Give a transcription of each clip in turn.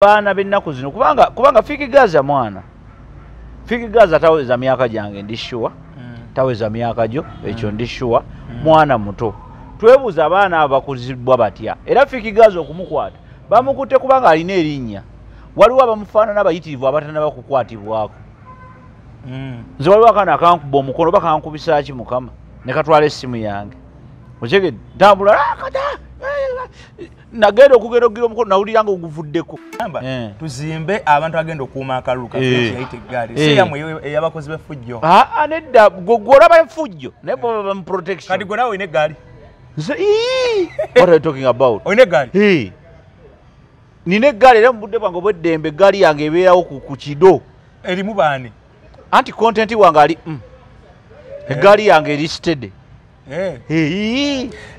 bana bennaku zino kubanga Fikigaza mwana Fikigaza taweza myaka jange ndishuwa taweza myaka jo ekyo ndishuwa mwana muto twebuza abaana abakuzibwa batya era Fikigaza okumukwata bamukutte kubanga alina erinnya waliwo abamufaanana abayitirivu abatana bakukwatibwako nze waliwo akaana akankuba omukono bakankubisa ki mukama ne katwala essimu yange okyegedde ntambula kata nagenda okugenda okugira omukono nawuliranga oguvuddeko tuzimbe abantu agenda okuuma akalulu kayite eggaali si yamwe eyabakozi b'effujjo nedda gwe olaba effujjo naye baba bamuprotection kati gwe nawe olina eggaali what are you talking about olina eggaali nina eggaali era mu budde bwange obw'eddembe eggaali yange ebeerawo ku kido erimu baani anti content wange ali eggaali yange eristed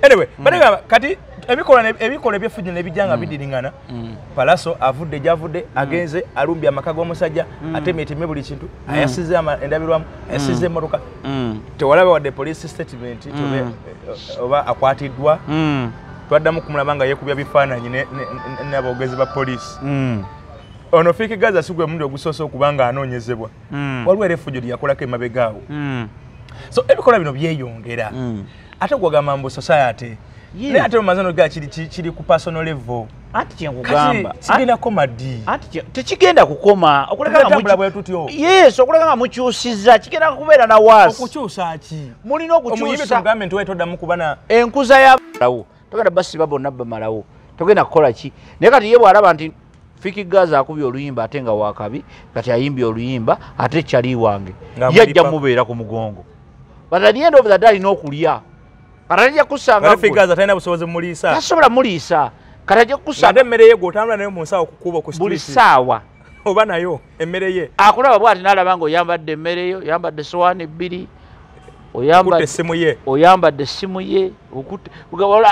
anyway banega kati ebikola ebyeffujjo nebijjanga bidiringana Palaso avudde gyavudde agenze alumbye amaka g'omusajja atemeeteme buli kintu ayasize endabirwamu ayasize emmotoka tewalaba wadde police statement oba akwatiddwa twaddamu kumulaba nga yeekubya bifaananyi n'aboogezi ba poliisi ono Fikigaza si gwe mundi ogusoose okuba nga anoonyezebwa waliwo era effujjo lyakolako emabegaawo so ebikola bino byeyongera ate gwagamba mbu society naye ate omazano ga kiri ku personal level anti kyenkugamba kigenda koma ddi anti tekigenda kukoma okuleka nga mukyusiza kigenda kubeera na waasi okukyusa ki mulina okukyusa omugambe nti wetoddamu kubana enkuza yabalawo togenda basiba bonna bamalawo togenda kukola ki naye kati ye bw'alaba nti Fikigaza akubye oluyimba ate nga wakabi kati ayimbye oluyimba ate kyali wange yajja mubeera ku mugongo but at the end of the day alina okulya katajja kusanga Fikigaza talina busobozi muliisa tasobola muliisa katajja kusanga ate emmere ye gw'otambula nayo mu nsawo kukuba ku buli ssaawa oba nayo emmere ye akulaba bw'ati n'alaba nga oyambadde emmere yo oyambadde essowaani ebbiri oyambadde essimu ye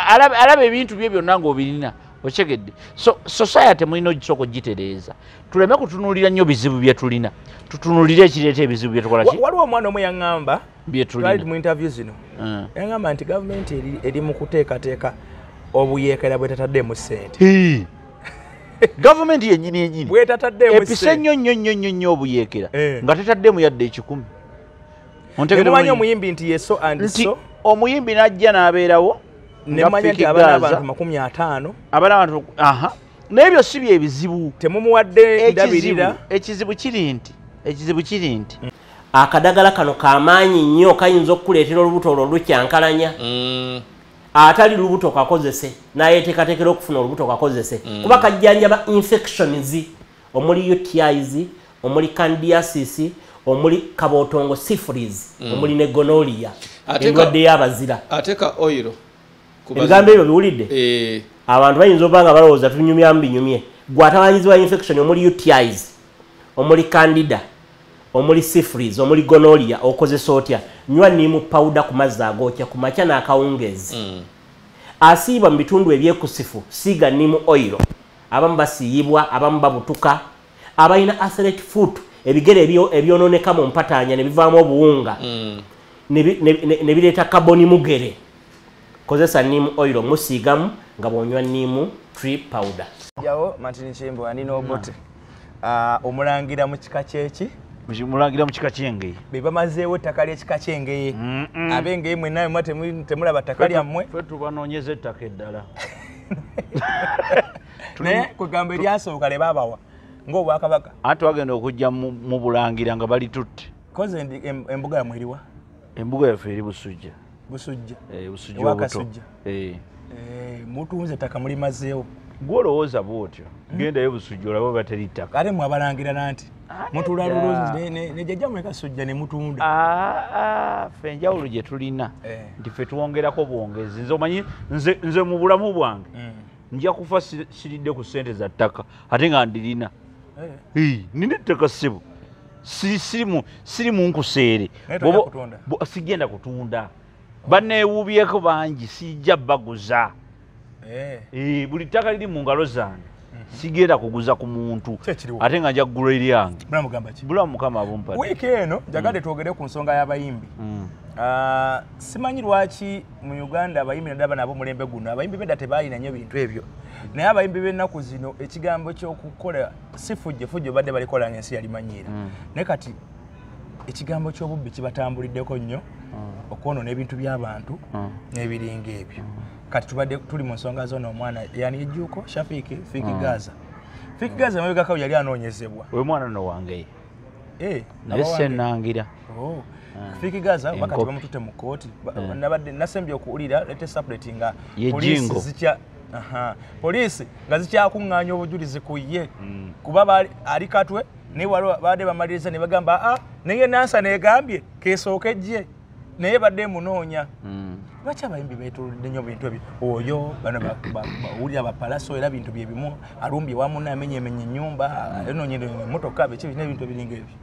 alaba ebintu bye byonna ng'obirina okyegedde so society mulina ogisooka ogitereeza tuleme kutunuulira nnyo bizibu bye tulina tutunuulire ekireeta ebizibu bye tukola ki waliwo omwana omu yaŋŋamba bye tulina mu interview zino yaŋŋamba nti gavumenti eri mu kuteekateeka obuyeekera bwe tataddemu ssente gavumenti yennyini bwe tataddemu episa ennyo nnyo obuyeekera nga tetaddemu yadde ekikumi nemumanyi omuyimbi nti yeso and so omuyimbi n'ajja n'abeerawo nemanya nti abana abantu 50 abana abantu n'ebyo si bye bizibu temumuwadde ndabirira ekizibu kiri nti akadagala kano kamaanyi nnyo kayinza okukuleetera olubuto olwo olukyankalanya atali lubuto kakozese nayeteekateekera okufuna olubuto kakozese kuba kajjanjaba infections omuli UTIs omuli candidiasis omuli kabootongo syphilis omuli ne gonorrhea endwadde y'abazira ateka oil ebigambo ebyo biwulidde abantu bayinza okuba nga balowooza tunyumyamu binyumye gw'atabanyizibwa infection omuli UTIs omuli candida omuli syphilis omuli gonorrhea okozesa otya nywa nimu powder ku mazzi agookya ku makya n'akawungeezi asiiba mu bitundu ebyekusifu siiga nimu oil abamu basiiyibwa abamu babutuka abalina athlete foot ebigere ebyonooneka mu mpataanya ne bivaamu obuwunga ne bireeta kaboni mugere kozesa nimu oil musiigamu nga bw'onywa nimu tree powder jawo Martin Chimbo ani n'obote omulangira mu kika kyeki mulangira mu kika ky'engeye be bamazeewo ettaka ly'ekika ky'engeye ab'engeye mwenna mwe temulaba ttaka lyammwe ffe tubanoonyeza ettaka eddala naye kwegamba eryasooka lye baabawa ng'obwakabaka ate wagenda okujja mu bulangira nga balitutte koze embuga yamwe eriwa embuga yaffe eri Busujja Busujja wakasujja mutunze ettaka mulimazeewo gwolowooza bwotyo gendayo Busujja olaba bateri ttaka ate mwabalangira nanti mutula luluzi ne jjajjamwe Kasujja ne mutunda ffe enjawulo gye tulina nti ffe tuwongerako bwongezi nze omanyi nze mu bulamu bwange nja kufa siridde ku ssente za ttaka ate nga ndirina nina ettaka ssebo siri mu nkuseere sigenda kutunda banneewuubyeko bangi sijja baguza buli ttaka liri mu ngalo zange sigenda kuguza ku muntu ate nga nja kugula eryange bulamu mukama abumpa wiiki eno njagadde twogere ku nsonga y'abayimbi Simanyi lwaki mu Uganda abayimbi nadaba nabo mulembe guno abayimbi beda tebalina nnyo bintu ebyo naye abayimbi b'ennaku zino ekigambo ky'okukola si fujjo badde balikola ng'ensi yalimanyiira naye kati ekigambo ky'obubbi kibatambuliddeko nnyo okwonoona ebintu by'abantu n'ebiringa ebyo kati tubadde tuli mu nsonga zona omwana yani ejjuuko Shafiki Gaza Fiki Gaza mabegako yali anoonyezebwa we mwana no wange naye sennangira Fiki Gaza wakati bamutute mu kooti nabadde nasembye okuwulira lete separate nga poliisi zicha poliisi nga zikyakuŋŋaanya obujulizi ku ye kuba ali katwe naye waliwo baadde bamaliriza ne bagamba naye nansa negambye keesookejje naye badde munoonya lwaki abayimbi beetuludde nnyo bintu ebyo oyo bano bawulira bapalaso era bintu bye bimu alumbye wamu namenyemenya ennyumba enoonyere emmotoka biki n'ebintu ebiringa ebyo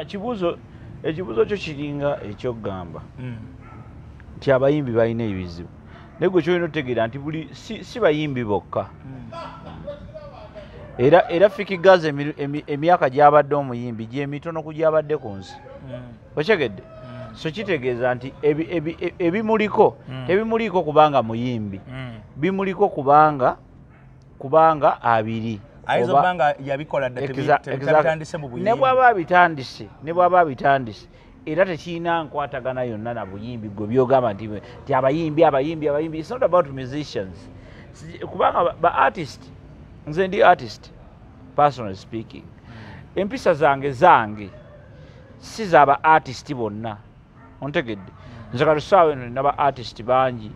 ekibuuzo kyo kiringa ekyokugamba nti abayimbi balina ebizibu naye gwe kyolina otegeera nti buli si bayimbi bokka era Fiki Gaza emyaka gy'abadde omuyimbi gy'emitono ku gy'abadde ku nsi okyegedde so kitegeeza nti ebimuliko tebimuliko kubanga muyimbi bimuliko kubanga abiri ayinza obanga yabikola ddetebitandise mu buyimbi ne bw'aba abitandise era tekirina nkwatagana yonna na buyimbi gwe byogamba nti abayimbi it's not about musicians kubanga ba artist nze ndi artist personally speaking empisa zange si zaba artist bonna ontegedde nze katusaawe naba artist bangi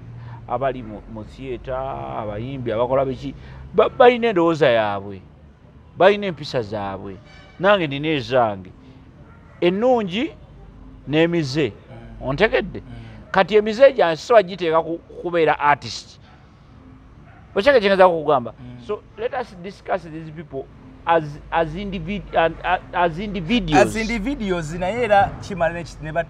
abali mu theatre abayimbi abakola biki balina endowooza yaabwe balina empisa zaabwe nange nina ezange ennungi n'emize ontegedde kati emize gyange sisobola giteeka kubeera artist okyeke kyengeza kukugamba so let us discuss these people as individuals naye era kimala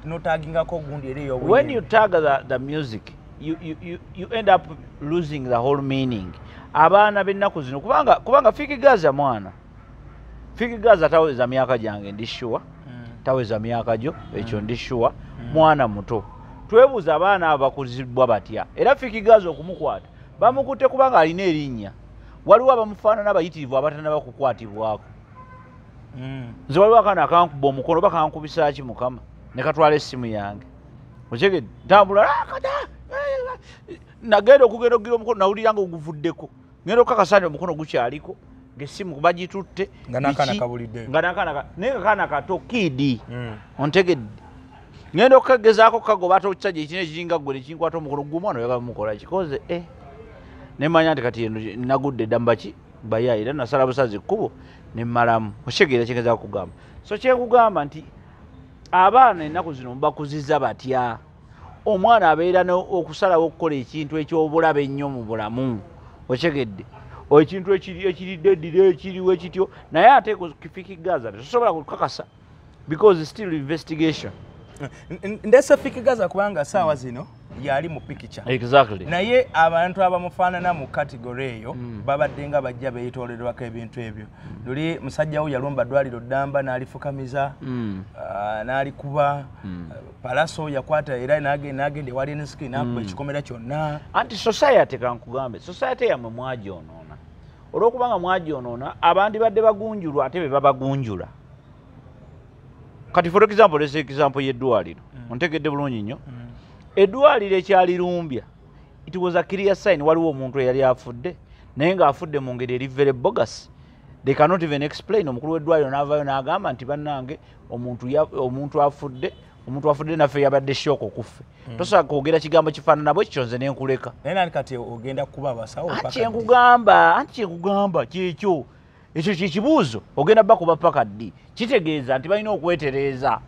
notagingako gundi eri eyo when you tag the music you end up losing the whole meaning abaana b'ennaku zino kubanga Fiki Gaza mwana Fiki Gaza taweza myaka gyange ndi sure taweza myaka gyo ekyo ndi sure mwana muto twebuuza abaana abo bakuzibwa batya era Fiki Gaza okumukwata bamukutte kubanga alina erinnya waliwo abamufaanana abayitirivu abatanaba kukwatibwako nze waliwo akaana akankuba omukono oba kankubisaki mukama ne katwala essimu yange okyegedde ntambula nagenda okugenda okugira omukono nawulira nga oguvuddeko ngenda okukakasanya omukono gukyaliko ng'essimu bagitutte nga n'akaana naye akaana kato kiidi ontegedde ngenda okukagezaako kukagoba ate okisajja ekina ekiringa ggwe nekinkwata omukono gw'omwana oyagala mukola kikoze nemanya nti kati eno nagudde dda mbaki baya era nasala busazi kkubo nemmalamu okitegeera kyengeza kugamba so kyekugamba nti abaana ennaku zino mubakuziza batya omwana abeera okusalawo okukola ekintu ekyobulabe ennyo mu bulamu okyegedde ekintu ekiriddeddire ekiriwo ekityo naye ate Fiki Gaza tetusobola kukakasa because still investigation ndese Fiki Gaza kubanga saawa zino yali mu picture exactly naye abantu abamufaanana mu category eyo babadde nga bajja beetolerwako ebintu ebyo luli musajja wo yalumba ddwaliro ddamba n'alifukamiza n'alikuba palaso yakwata era n'agenda ewali n'ensiki n'akuba ekikomera kyonna anti society kankugambe society yamwe mwagyonoona olw'okubanga mwagyonoona abandi badde bagunjulwa ate be babagunjula kati for example lese example y'eddwaliro ontegedde bulungi nnyo eddwaliro ekyalirumbya it was a clear sign waliwo omuntu eyali afudde naye ng'afudde mu ngeri eri very bogus they cannot even explain omukulu w'eddwaliro n'avaayo n'agamba nti bannange omuntu afudde naffe yabadde shooko kuffe tosobola kwogera kigambo kifaanana bwe kityo nze nenkuleka naye nani kati ogenda kuba abasawo anti kyenkugamba kyekyo ekyo kyekibuuzo ogenda bakuba paka ddi kitegeeza nti balina okwetereeza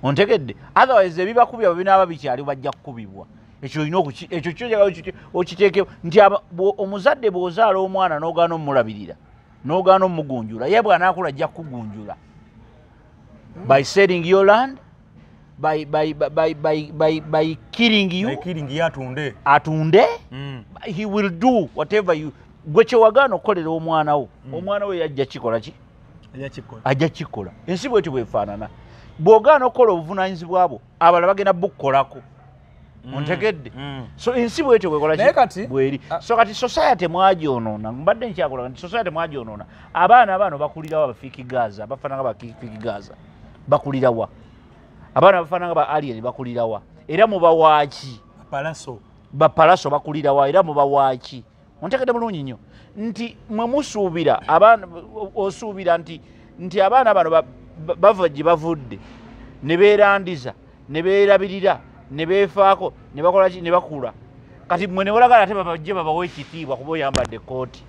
ontegedde otherwise ebibakubya bwe binaaba bikyali bajja kukubibwa ekyo olina ekyo kyojagala okiteeke nti omuzadde bw'ozaala omwana n'ogaana omulabirira n'ogaana omugunjula ye bw'anaakula ajja kugunjula by selling your land by killing you atunde he will do whatever you gwe kyewagaana okukolera omwana wo yajja kikola ki ajja kikola ensi bwetyo bwefaanana bw'ogaana okukola obuvunaanyizibwa bwo abalala bagenda bukkolako ontegedde so ensi bwetyo bweri so kati society mwagyonoona mbadde nkyakola nti society mwagyonoona abaana abaano bakulirawa bafiiki Gaza bafaananga bafiiki Gaza bakulirawa abaana bafaananga ba alien bakulirawa era mubawaaki bapalaso bakulirawa era mubawaaki ontegedde bulungi nnyo nti mwe musuubira abaana osuubira nti abaana bano bava gye bavudde ne beerandiza ne beerabirira ne beefaako ne bakola ki ne bakula kati mwe ne walagala ate babajje babawa ekitiibwa kuba oyambadde kooti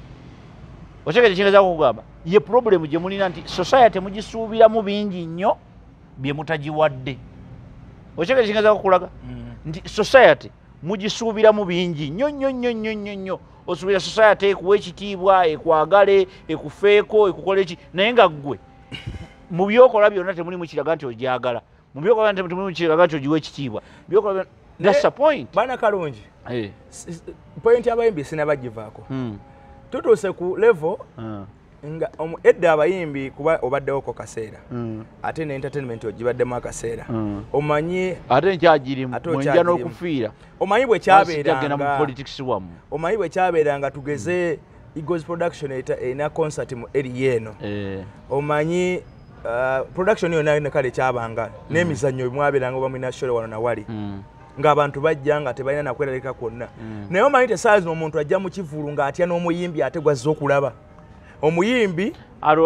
otegedde kyengezaako okugamba ye problemu gye mulina nti society mugisuubiramu bingi nnyo bye mutagiwadde otegedde kyengezaako okulaga nti society mugisuubiramu bingi nnyo osuubira society ekuwa ekitiibwa ekwagale ekufeeko ekukola eki naye nga ggwe mu byokola byonna temulimu kiraga nti ogyagala mu byokola temulimu kiraga nti ogiwa ekitiibwa byokola that's the point bana kalungi point abayimbi sinabagivaako tutuuse ku level nga edda abayimbi kuba obaddewoko kaseera ate ne entertainment ogibaddemu akaseera omanyi ate nkyagirimu mwenja n'okufiira omanyi bwe kyabeeranga tugeze Eagles production ena concert mu eri eno omanyi production yonna ne kale kyabanga n'emizannyo mwabeeranga oba mwinashole wano nawali ng'abantu bajja nga tebalina nakweralika kwonna naye omanyi tesaazi omuntu ajja mu kivulu ng'atya n'omuyimbi ate gwazze okulaba omuyimbi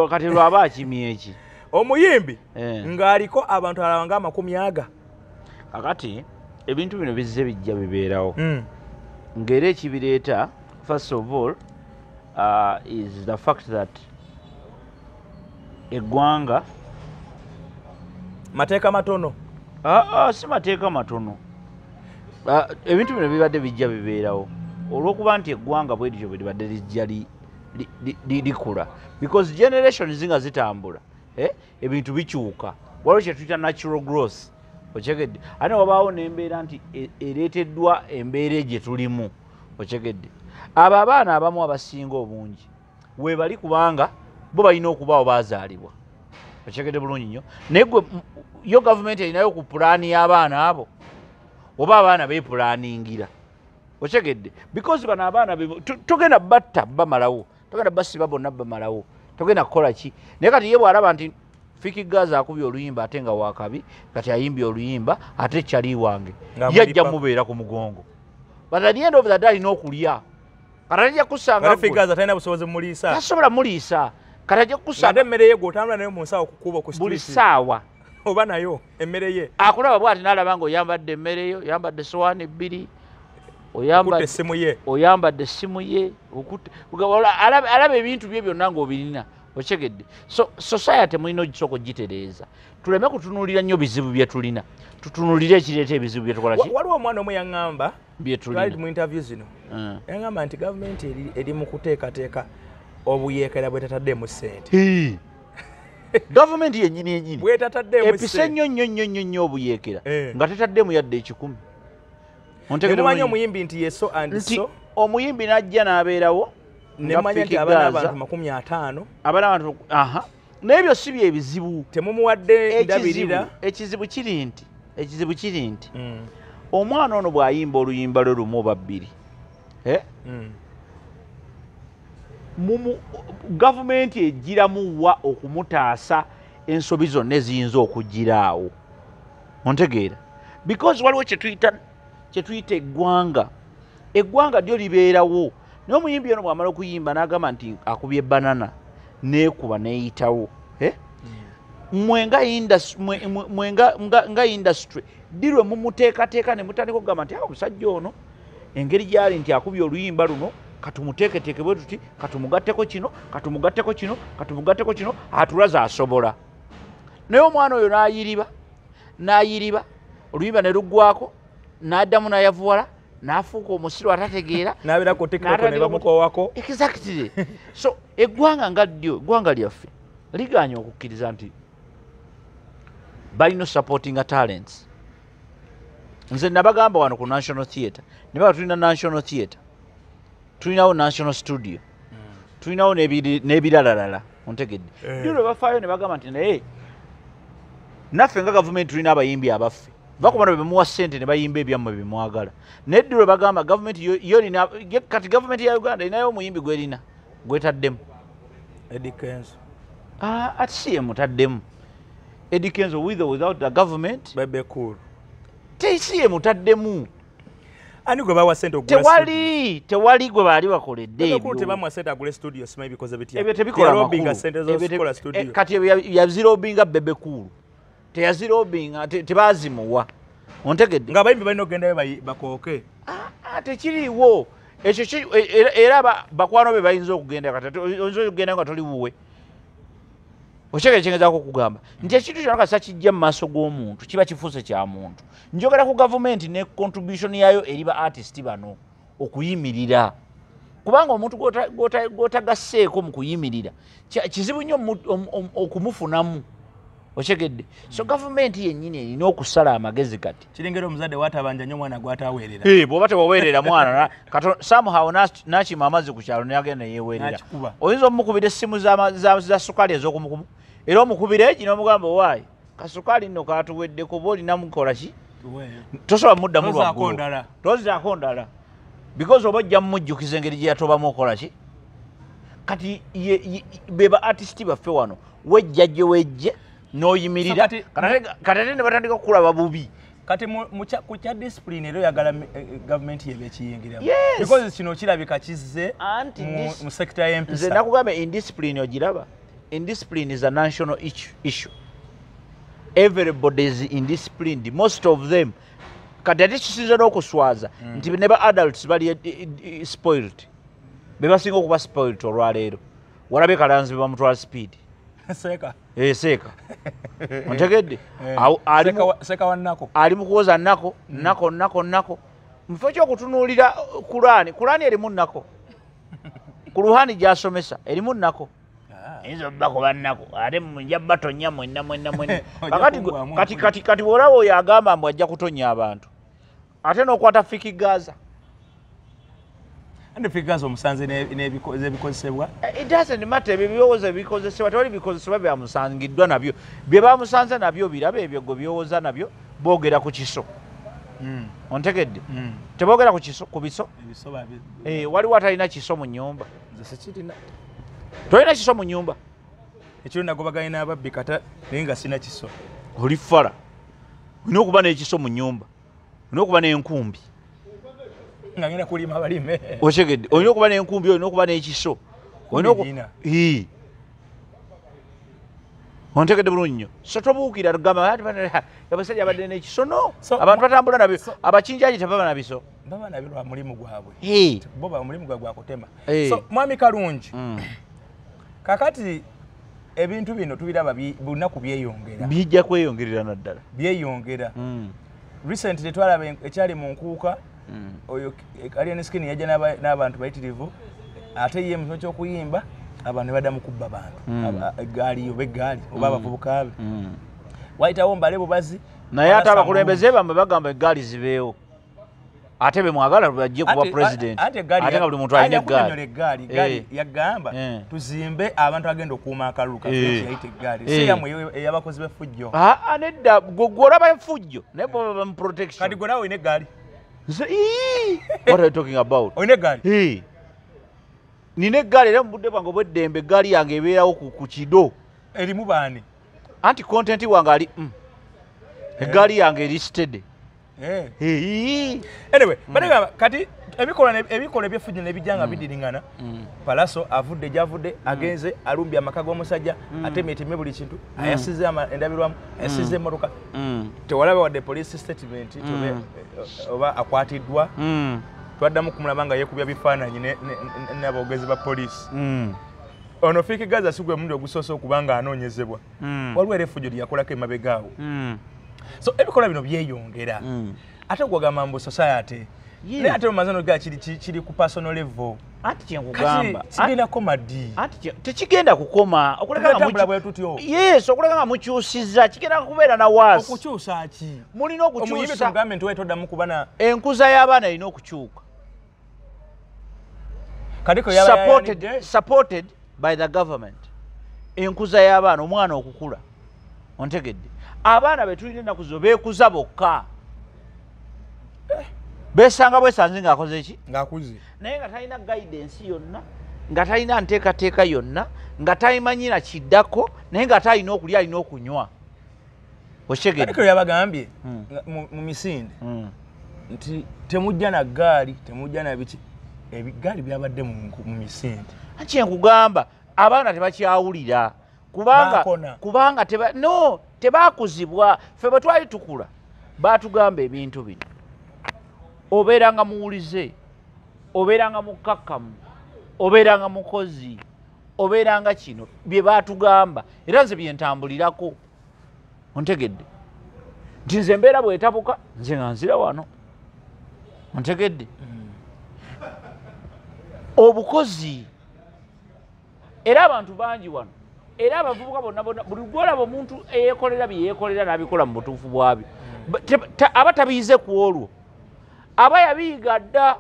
kati lwaba akimye eki omuyimbi ng'aliko abantu alaba nga 10 kakati ebintu bino bizze bijja bibeerawo ng'era ekibireeta first of all is the fact that eggwanga mateeka matono si mateeka matono ebintu bino bibadde bijja bibeerawo olw'okuba nti eggwanga bwe lityo bwe libadde lijja likula because generations nga zitambula ebintu bikyuka waliwo kye tuyita natural growth okyegedde ate wabaawo n'embeera nti ereeteddwa embeera gye tulimu okyegedde abo abaana abamu abasinga obungi weebali kubanga bo balina okubaawo baazaalibwa okyegedde bulungi nnyo naye gwe yo gavumenti erinayo ku pulaani y'abaana abo oba abaana beepulaaningira okyegedde because bano abaana togenda batta bamalawo togenda basiba bonna bamalawo togenda kukola ki naye kati ye bw'alaba nti Fiki Gaza akubye oluyimba ate nga wakabi kati ayimbye oluyimba ate kyali wange yajja mubeera ku mugongo but at the end of the day alina okulya katajja kusanga Fiki Gaza talina busobozi muliisa tasobola muliisa katajja kusanga emmere ye gw'otambula nayo mu nsawo kukuba ku buli ssaawa oba nayo emmere ye akulaba bw'ati n'alaba nga oyambadde emmere yo oyambadde sowaani 2 oyambadde essimu ye alaba ebintu bye byonna ng'obirina okyegedde so society mulina ogisooka ogitereeza tuleme kutunuulira nnyo bizibu bye tulina tutunuulire ekireeta ebizibu bye tukola ki waliwo omwana omu yaŋŋamba bye tulina mu interview zino yaŋŋamba nti gavumenti eri mu kuteekateeka obuyeekera bwe tataddemu ssente gavumenti yennyini bwe tataddemu epise nnyo obuyeekera nga tetaddemu yadde 10 nemumanyi omuyimbi nti yeso and so omuyimbi n'ajja n'abeerawo nemanya nti abana abantu 50 abana abantu n'ebyo si bye bizibu temumuwadde ndabirira ekizibu kiri nti omwana ono bw'ayimba oluyimba lwe lumu oba 2 gavumenti egiramuwa okumutaasa ensobi zonna eziyinza okugiraawo ontegeera because waliwo kyetuyita eggwanga lyo libeerawo naye omuyimbi ono bw'amala okuyimba n'agamba nti akubye banana neekuba neeyitawo mwe nga industry dirwe mumuteekateeka ne mutandika okugamba nti omusajja ono engeri gy'ali nti akubye oluyimba luno katumuteeketeeke bwe tuti katumugatteko kino atulaze asobola naye omwana oyo n'ayiriba oluyimba ne luggwako n'addamu n'ayavuwala n'afuuka omusiru atategeera n'abeera ku tekniko ne bamukowako exactly so eggwanga lyaffe liganye okukkiriza nti balina supporting talents nze nabagamba wano ku national theatre ne baba tulina national theatre tulinawo national studio tulinawo n'ebiralalala ontegedde lwe bafaayo ne bagamba nti naye naffe nga gavumenti tulina abayimbi abaffe bakomana bemuwa ssente ne bayimba ebyammwe bemwagala neddi lwe bagamba gavumenti yolina kati gavumenti ya Uganda erinayo omuyimbi gw'erina gwetaddemu Eddie Kenzo ati si emutaddemu Eddie Kenzo with or without the government Bebe Cool si emutaddemu ani gwe bawa ssente okugula tewali gwe baali bakoledde ebyo tebamuwa ssente agule studio simanyi bikoze bitya ebyo tebikola makulu ssente z'okukola studio kati ebyo yazirobinga Bebe Cool teyazirobinga tebazimuwa ontegedde ng'abayimbi balina okugendayo bakooke tekiriiwo ekyo era bakwano be bayinza okugenda kati oyinza okugenda nga toli wuwe okyegecengezaako okugamba nti ekintu kyonna kasa kijja mu maaso g'omuntu kiba kifuuse kya muntu njogera ku gavumenti ne contribution yayo eri ba artist bano okuyimirira kubanga omuntu gw'otagasseeko mu kuyimirira kizibu nnyo okumufunamu okyegedde so gavumenti yennyini erina okusala amagezi kati kiringera omuzadde waatabanja nnyo omwana gw'ataaweerera bw'oba tewaweerera mwana somehow n'akima amazzi ku kyalo nagenda neyeweerera oyinza omukubira essimu za sukaali ez'okumukumu era omukubira egi n'omugamba owaayi kasukaali nno katuweddeko ba olina mukola ki tosobola muddamu lwaggulu tozizaako ndala because oba ojja mumujjukiza engeri gye yatobamu okola ki kati be ba artisti baffe wano wejja gye wejje n'oyimirira kati ne batandika okukulaba bubi kati ku kya discipline era oyagala gavumenti yeba ekiyingiramu because kino kirabika kizze mu sector y'empisa nze nakugamba indiscipline ogiraba indiscipline is a national issue everybody is indisciplined most of them kati ate kisinza n'okuswaza nti ne ba adults bali spoiled be basinga okuba spoiled olwaleero walabe kalanzi be bamutwala speed seeka ontegedde seeka wannako ali mu kuwoza nnako mufo ky'okutunuulira kulaani erimu nnako ku luhani gy'asomesa erimu nnako eyinza obbakuba nnako ate nja batonya mwenna kati bw'olaba oyo agamba mbu ajja kutonya abantu ate n'okwata fiki Gaza ande fiki Gaza omusanze n'ebikozesebwa it doesn't matter ebyo byowooza bikozesebwa tewali bikozesebwa byamusangiddwa nabyo bye bamusanze nabyo biraba ebyo gwe byowooza nabyo boogera ku kiso ontegedde teboogera ku biso waliwo atalina kiso mu nnyumba tolina kiso mu nnyumba ekiro nagobaganye n'ababbi kata naye nga sina kiso oli fala olina okuba n'ekiso mu nnyumba olina okuba n'enkumbi nga ngenda kulima balime okyegedde olina okuba n'enkumbi olina okuba n'ekiso ontegedde bulungi nnyo so tobuukira tugamba abasajja abadde n'ekiso no abantu batambula nabyo abakinjaji tebaba nabiso baba nabyo lwa mulimu gwabwe bo baba mulimu gwabwe gwakutema so mwami Kalungi kakati ebintu bino tubiraba bunaku byeyongera bijja kweyongerera naddala byeyongera recently twalaba ekyali mu nkuuka oyo Alien Skin yajja n'abantu bayitirivu ate ye mu ky'okuyimba abantu ne baddamu kubba abantu eggaali oba abavubuka be wayitawo mbale bubazi naye ate abakulembeze bamwe bagamba eggaali zibeewo ate be mwagala bajje kuba president ate nga buli muntu alina eggaali yagamba tuzimbe abantu agenda okuuma akalulu kayite eggaali si yamwe ey'abakozi b'effujjo nedda gw'olaba effujjo naye baba bamuprotection kati gwe nawe olina eggaali what are you talking about olina eggaali nina eggaali era mu budde bwange obw'eddembe eggaali yange ebeerawo ku kido erimu baani anti content wange ali eggaali yange eri stede anyway badagamba kati ebikola ebyeffujjo nebijjanga bidiringana Palaso avudde gyavudde agenze alumbye amaka g'omusajja atemye buli kintu ayasize endabirwamu ayasize emmotoka tewalaba wadde police statement oba akwatiddwa twaddamu kumulaba nga yeekubya bifaananyi n'aboogezi ba poliisi ono Fiki Gaza si gwe mundi ogusoose okuba nga anoonyezebwa waliwo era effujjo lyakolako emabegaawo so ebikola bino byeyongera ate gwagamba mbu society naye ate mumazano ga kiri ku personal level anti kyenkugamba kigenda koma ddi anti tekigenda kukoma okuleka nga mukyusiza kigenda kubeera na waasi okukyusa ki mulina okukyusa gavumenti wetu oddamu kubana enkuza y'abaana erina okukyuka supported by the government enkuza y'abaana omwana okukula ontegedde abaana betulina ennaku zo beekuza bokka besanga bwesanze ng'akoze ki ng'akuze naye nga talina guidance yonna nga talina nteekateeka yonna nga tayimanyi na kiddako naye nga talina okulya alina okunywa okitegeera yabagambye mu misinde nti temujja na ggaali temujja na biki ebigaali byabadde mu misinde anti nkugamba abaana tebakyawulira kubanga tebakuzibwa ffe bwe twali tukula baatugamba ebintu bino obeeranga muwulize obeeranga mukkakkamu obeeranga mukozi obeeranga kino bye baatugamba era nze byentambulirako ontegedde nti nze embeera bwetabuka nze nga nzira wano ontegedde obukozi era abantu bangi wano era abavubuka bonna buli gwolaba omuntu eyeekolera bye yeekolera n'abikola mu butuufu bwabyo aba tabiyize ku olwo aba yabiyiga dda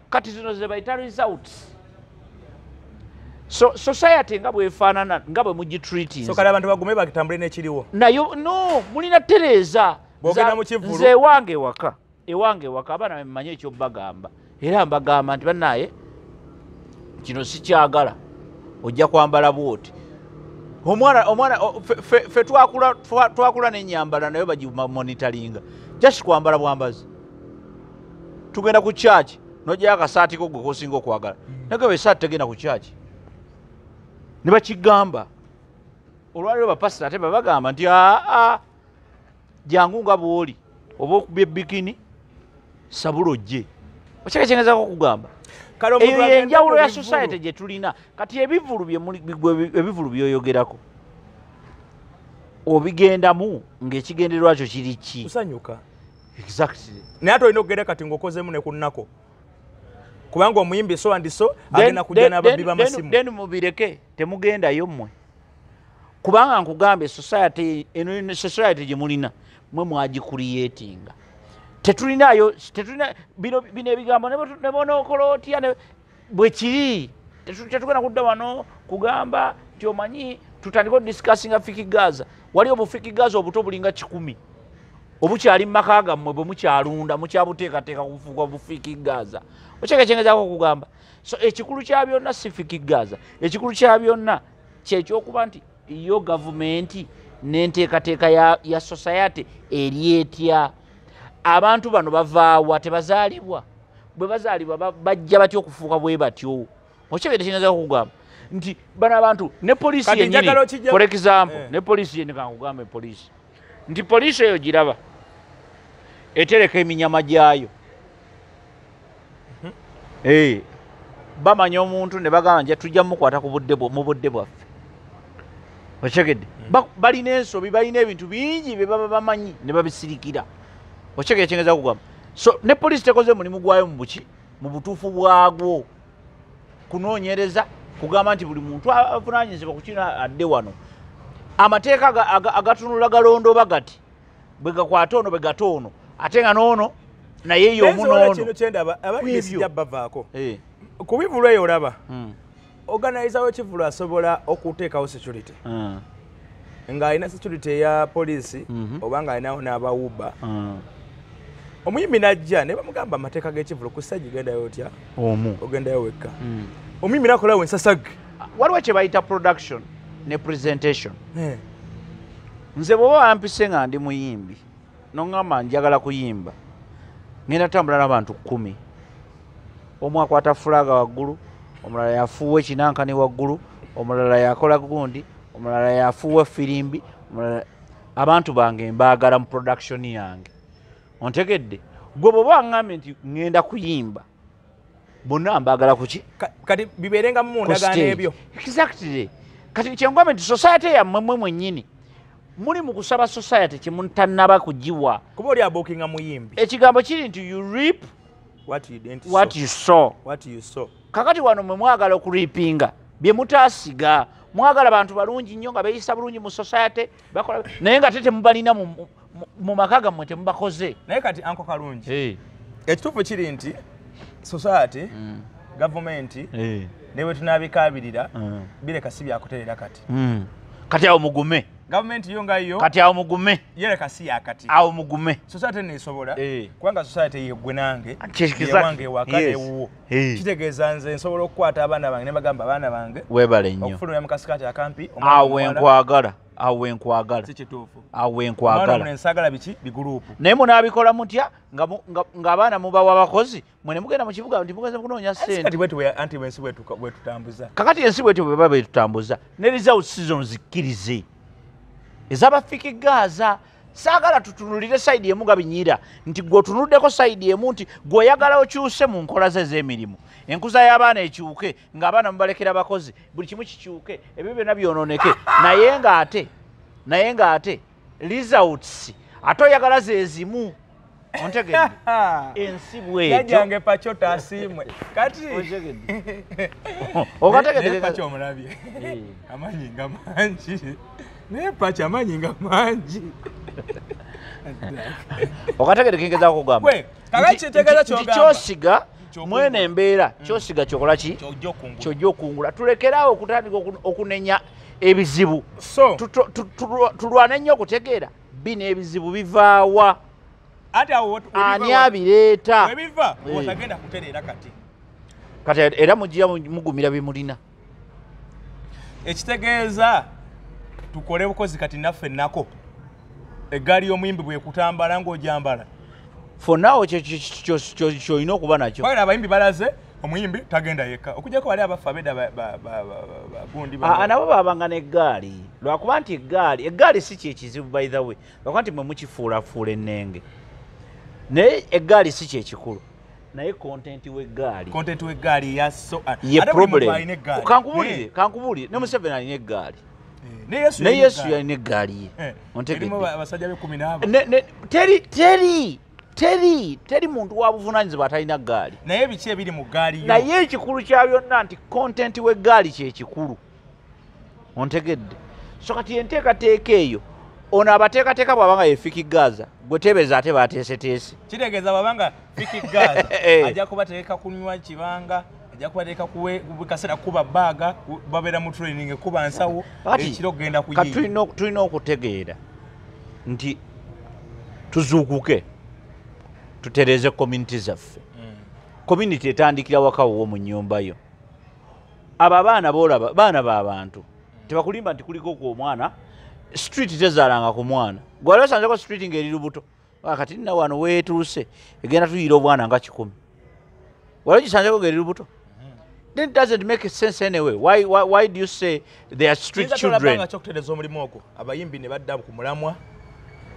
kati zino ze bayita results so society nga bwefaanana nga bwe mugitreatinze kale abantu bagume bakitambule n'ekiriwo nayo no mulina tereeza nze ewange ewaka abaana bemmanyi ekyobagamba era mbagamba nti bannaaye kino sikyagala ojja kwambala bwoti omwana fe twakula n'enyambala nayo bagimonitalinga just kwambala bwambazi tugenda ku church nojjayo akasaati ko gwe kosinga okwagala nagaba esaati tegenda ku church ne bakigamba olwaliro bapasita ate babagamba nti jangu nga bwoli oba okubya ebikini sabula ojje okyekyekyengezako okugamba eyo yenjawulo ya society gye tulina kati ebivulu byoyogerako obigendamu ng'ekigendererwa kyo kiri ki kusanyuka exactly naye ate olina okugenda kati ng'okozemu ne kunnako kubanga omuyimbi so and so agenda kujja n'ababbi b'amasimu then mubireke temugendayo mmwe kubanga nkugambe society gye mulina mwe mwagicreatinga tetulina bino ebigambo ne bonookola otya bwe kiri tetugenda kudda wano kugamba nti omanyi tutandika discussinga fikigaza wali obufikigaza obuto bulinga 100 obukyali mu maka gammwe bwe mukyalunda mukyabuteekateeka kufuuka bufikigaza okyekekyengezako okugamba so ekikulu kya byonna si fikigaza ekikulu kya byonna kyekyokuba nti yo gavumenti n'enteekateeka ya society eri etya abantu bano bavaawa tebazaalibwa bwe bazaalibwa bajja batya okufuuka bwe batyo okyekekyengezako okugamba nti bano abantu ne poliisi yenyini for example ne poliisi yenni kankugambe poliisi nti poliisi eyo giraba etereka eminyama gyayo bamanya omuntu ne bagamba nti tujja mukwata mu budde bwaffe okyegedde balina ensobi balina ebintu bingi bye baba bamanyi ne babisirikira okyegedde ekyengeza kugamba so ne poliisi tekoze mulimu gwayo mu butuufu bwagwo kunoonyereza kugamba nti buli muntu avunanyizibwa ku kino adde wano amateeka agatunula galondoba gati bwe gakwata ono bwe gata ono ate nga noono naye y'omunoono kino kyendaba abagisijja bavaako ku bivulu eyo olaba organizer w'ekivulu asobola okuteekawo security ng'alina security eya poliisi oba ng'alinawo n'abawuba omuyimbi n'ajja ne bamugamba amateeka g'ekivulu ku ssajja gendayo otya ogendayo wekka omuyimbi nakolawo ensasage waliwo kye bayita production ne presentation nze bw'oba wampise nga ndi muyimbi noŋŋamba njagala kuyimba ngenda tambula n'abantu 10 omu akwata fulaga waggulu omulala yafuuwa ekinankani waggulu omulala yakola gundi omulala yafuuwa firimbi abantu bange mbaagala mu production yange ontegedde gwe bw'oba waŋŋambye nti ŋŋenda kuyimba bonna mbaagala kuki kati bibeerenga mu ndagaano ebyo exactly kati kyengambe nti society yammwe mmwe mwennyini muli mu kusaba society kyemutannaba kugiwa kuba oli abookinga muyimbi ekigambo kiri nti you reap what you sow kakati wano mwe mwagala okuripinga bye mutaasiga mwagala bantu balungi nnyo nga beeyisa bulungi mu society bakola naye nga tete mubalina mu maka gammwe temubakoze naye kati anko kalungi ekituufu kiri nti society gavumenti ne bwe tunaabikaabirira bireka si byakuterera kati kati awo mugume government yo ngayo kati awo mugume yere kasi yakati awo mugume society ne sobola kwanga society yegwe nange wange wakale wo kitegeeza nze nsobola okukwata abaana bange ne bagamba abaana bange webale nnyo okufulumya mu kasikati akampi awo nkwagala si kituufu awo nkwagala mwana nsagala biki bigurupu naye munaabikola mutya ng'abaana mubawa abakozi mwene mugenda mu kibuga nti mugenze kunoonya ssente anti bwensi bwetutambuza kakati ensi bwetyo bwe baba betutambuza ne result season zikkirize ez'abafiki Gaza saagala tutunulire sayidi emu nga binyira nti gw'otunuddeko sayidi emu nti gw'oyagala okyuse mu nkola ze ez'emirimu enkuza y'abaana ekyuke ng'abaana mubalekera abakozi buli kimu kikyuke ebyo byonna byonooneke naye ng'ate results ate oyagala zeezimu ontegedde ensi bwetyo yajange pachota asimwe kati okategedde pacho omulabye amanyi nga mangi naye pacha amanyi nga mangi okategedde kengeza kugamba nti kyosiga mwene embeera kyosiga kyokola ki kyojja okungula tulekerawo okutandika okunenya ebizibu tulwane nnyo okutegeera bino ebizibu bivaawa ani abireeta kati era mugira mugumira bimulina ekitegeeza tukole bukozi kati naffe nako eggaali y'omuyimbi bwekutambala ng'ojambala fonawo kyolina okuba nakyo bagenda abayimbi balaze omuyimbi tagenda yekka okujjako bali abafa abedda gundi nabo babanga n'eggaali lwakuba nti eggaali si kyekizibu by the way lwakuba nti mwe mukifuulafuula ennenge naye eggaali si kyekikulu naye kontenti w'eggaali ye problem kankubulire ne Museveni alina eggaali ne Yesu yalina eggaali ye ontegedde teri muntu wa buvunaanyizibwa atalina ggaali naye biki ebiri mu ggaali yo naye ekikulu kya byonna nti kontenti w'eggaali kyekikulu ontegedde so kati enteekateeka eyo ono abateekateeka bw'abanga ye Fiki Gaza gwe tebeeza ate baateeseteese kitegeeza bwabanga Fiki Gaza ajja kubateeka kunywa kibanga ajja kubateeka kaseera kuba bbaaga babeera mu training ekuba nsawo ekiro kugenda kuyiiya tulina okutegeera nti tuzuukuke tutereze community zaffe community etandikira wakawo mu nnyumba yo abo abaana boolaba baana b'abantu tebakulimba nti kuliko ku omwana street tezaalanga ku mwana gwali osanzeko street ng'eri lubuto kati nina wano weetuuse egenda tuyira obwana nga 100 wali ogisanzeko ng'eri lubuto then it doesn't make sense anyway why do you say they are street children kyokutereza omulimu ogwo abayimbi ne badda ku mulamwa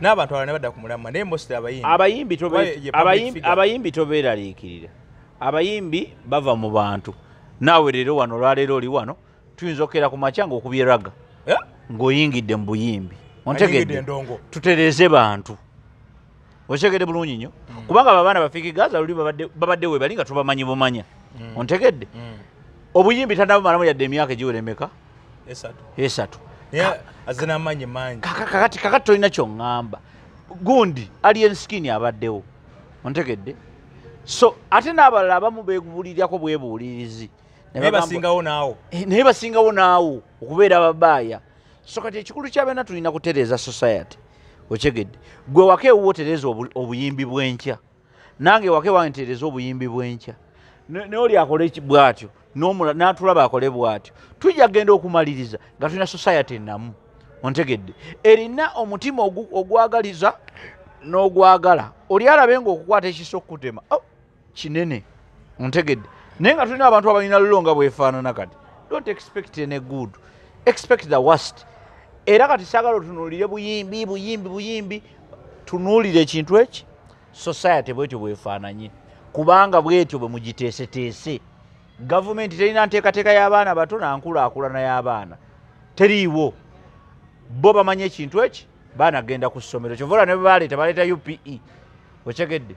n'abantu abalala ne badda ku mulamwa naye mostly abayimbi tobeeraliikirira abayimbi bava mu bantu naawe leero wano olwaleero oli wano tuyinza okukeera ku makya ng'okubye raga ng'oyingidde mu buyimbi ontegedde tutereze bantu okitegedde bulungi nnyo kubanga abaana bafiki Gaza luli babadde we bali nga tubamanyi bumanya ontegedde obuyimbi tannabumalamu yadde emyaka egiwera emeka 3 azinamanyi mangi kakati tolina kyoŋŋamba gundi alien skin abaddewo ontegedde so ate n'abalala abamu beebuulirirako bwebuulirizi naye basingawo naawo okubeera ababaaya so kati ekikulu kyabyonna tulina kutereeza society okyegedde gwe wake ewuwo otereeza obuyimbi bw'enkya nange wake wange ntereeza obuyimbi bw'enkya n'oli akole bw'atyo n'atulaba akole bw'atyo tujja kgenda okumaliriza nga tulina society ennamu ontegedde erina omutima ogwagaliza n'ogwagala oli alabe ng'okukwata ekiso okutema kinene ontegedde naye nga tulina abantu abalina lulonga bwefaanana kati don't expect any good expect the worst era kati saagala otunuulire buyimbi tunuulire ekintu eki society bwetyo bwefaananye kubanga bwetyo bwe mugiteeseteese gavumenti terina nteekateeka y'abaana bato nankulaakulana y'abaana teriiwo bo bamanye ekintu eki baana genda ku ssomero kyovola ne baleeta UPE okyegedde